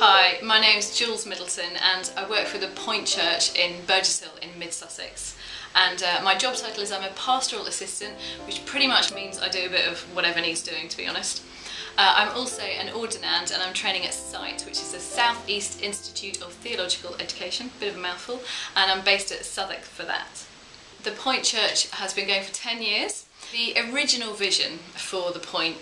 Hi, my name's Jules Middleton and I work for the Point Church in Burgess Hill in mid-Sussex. And my job title is I'm a pastoral assistant, which pretty much means I do a bit of whatever needs doing, to be honest. I'm also an ordinand and I'm training at SITE, which is the South East Institute of Theological Education, bit of a mouthful, and I'm based at Southwark for that. The Point Church has been going for 10 years. The original vision for the Point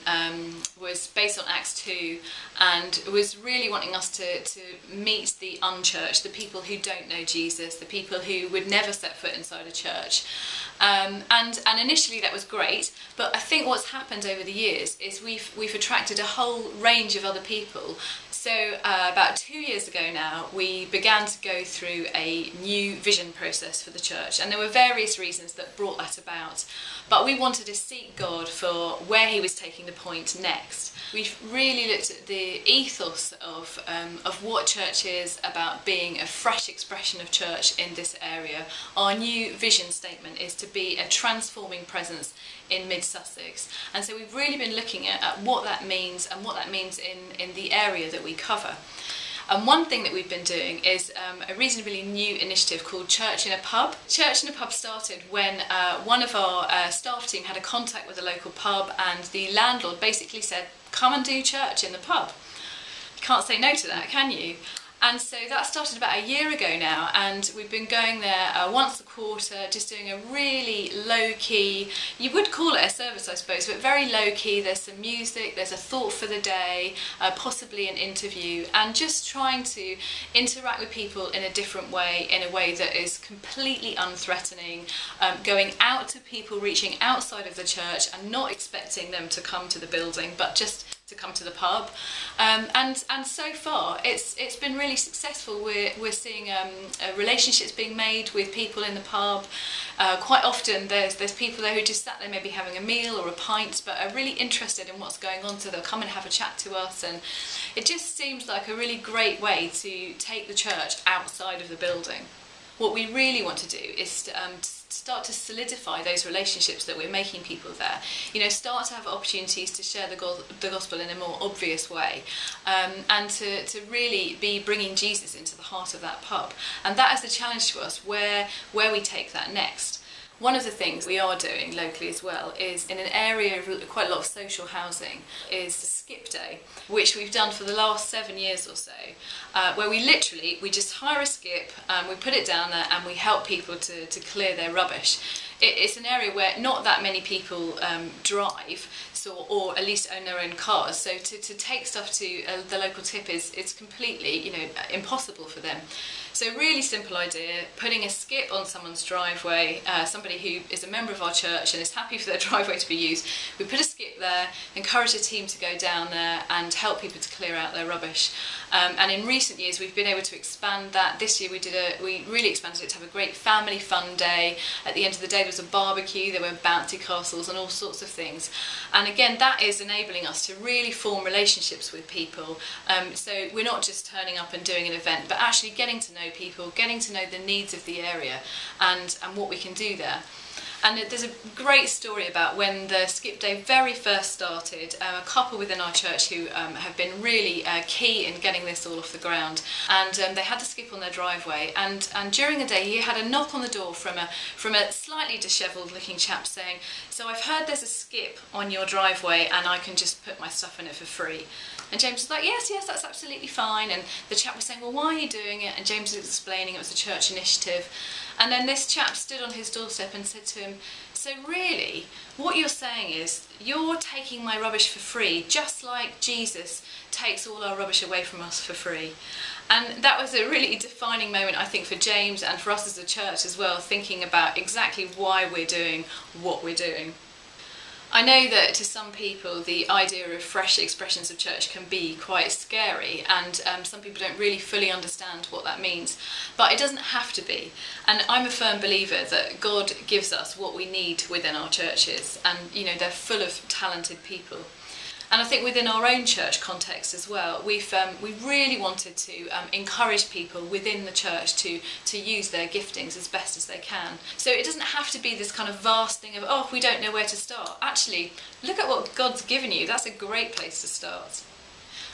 was based on Acts 2 and was really wanting us to meet the unchurched, the people who don't know Jesus, the people who would never set foot inside a church. And initially that was great, but I think what's happened over the years is we've attracted a whole range of other people. So about 2 years ago now, we began to go through a new vision process for the church, and there were various reasons that brought that about. But we wanted to seek God for where He was taking the Point next. We've really looked at the ethos of what church is about, being a fresh expression of church in this area. Our new vision statement is to be a transforming presence in mid-Sussex, and so we've really been looking at what that means and what that means in the area that we cover. And one thing that we've been doing is a reasonably new initiative called Church in a Pub. Church in a Pub started when one of our staff team had a contact with a local pub, and the landlord basically said, come and do church in the pub. You can't say no to that, can you? And so that started about a year ago now, and we've been going there once a quarter, just doing a really low-key, you would call it a service I suppose, but very low-key. There's some music, there's a thought for the day, possibly an interview, and just trying to interact with people in a different way, in a way that is completely unthreatening, going out to people, reaching outside of the church and not expecting them to come to the building, but just to come to the pub, and so far it's been really successful. We're seeing relationships being made with people in the pub. Quite often there's people there who just sat there maybe having a meal or a pint, but are really interested in what's going on, so they'll come and have a chat to us, and it just seems like a really great way to take the church outside of the building. What we really want to do is to start to solidify those relationships that we're making people there. You know, start to have opportunities to share the gospel in a more obvious way, and to really be bringing Jesus into the heart of that pub. And that is the challenge to us, where we take that next. One of the things we are doing locally as well is, in an area of quite a lot of social housing, is the skip day, which we've done for the last 7 years or so, where we just hire a skip, we put it down there and we help people to clear their rubbish. It's an area where not that many people drive, or at least own their own cars, so to take stuff to the local tip is completely, impossible for them. So really simple idea, putting a skip on someone's driveway, somebody who is a member of our church and is happy for their driveway to be used. We put a skip there, encourage a team to go down there and help people to clear out their rubbish. And in recent years we've been able to expand that. This year we really expanded it to have a great family fun day. At the end of the day there was a barbecue, there were bouncy castles and all sorts of things. And again, that is enabling us to really form relationships with people. So we're not just turning up and doing an event, but actually getting to know people, getting to know the needs of the area and what we can do there. And there's a great story about when the skip day very first started, a couple within our church who have been really key in getting this all off the ground, and they had the skip on their driveway, and during the day he had a knock on the door from a slightly dishevelled looking chap saying, so I've heard there's a skip on your driveway and I can just put my stuff in it for free. And James was like, yes, that's absolutely fine. And the chap was saying, well, why are you doing it? And James was explaining it was a church initiative. And then this chap stood on his doorstep and said to him, so really, what you're saying is, you're taking my rubbish for free, just like Jesus takes all our rubbish away from us for free. And that was a really defining moment, I think, for James and for us as a church as well, thinking about exactly why we're doing what we're doing. I know that to some people the idea of fresh expressions of church can be quite scary, and some people don't really fully understand what that means, but it doesn't have to be. And I'm a firm believer that God gives us what we need within our churches, and they're full of talented people. And I think within our own church context as well, we really wanted to encourage people within the church to use their giftings as best as they can. So it doesn't have to be this kind of vast thing of, oh, we don't know where to start. Actually, look at what God's given you. That's a great place to start.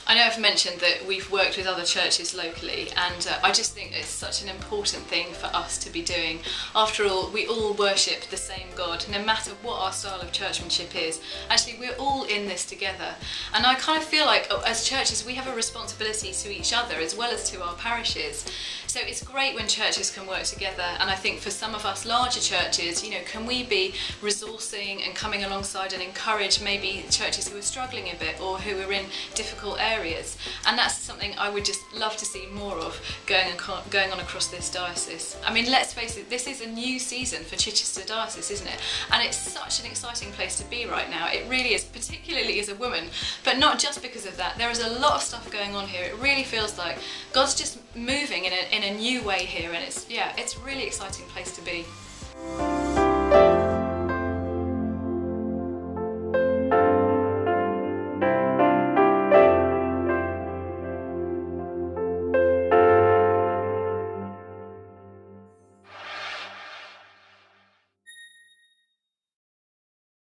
I know I've mentioned that we've worked with other churches locally, and I just think it's such an important thing for us to be doing. After all, we all worship the same God, no matter what our style of churchmanship is. Actually, we're all in this together. And I kind of feel like as churches we have a responsibility to each other as well as to our parishes. So it's great when churches can work together, and I think for some of us larger churches, can we be resourcing and coming alongside and encourage maybe churches who are struggling a bit or who are in difficult areas. And that's something I would just love to see more of going on across this diocese. I mean, let's face it, this is a new season for Chichester Diocese, isn't it? And it's such an exciting place to be right now. It really is, particularly as a woman, but not just because of that. There is a lot of stuff going on here. It really feels like God's just moving in a new way here, and it's a really exciting place to be.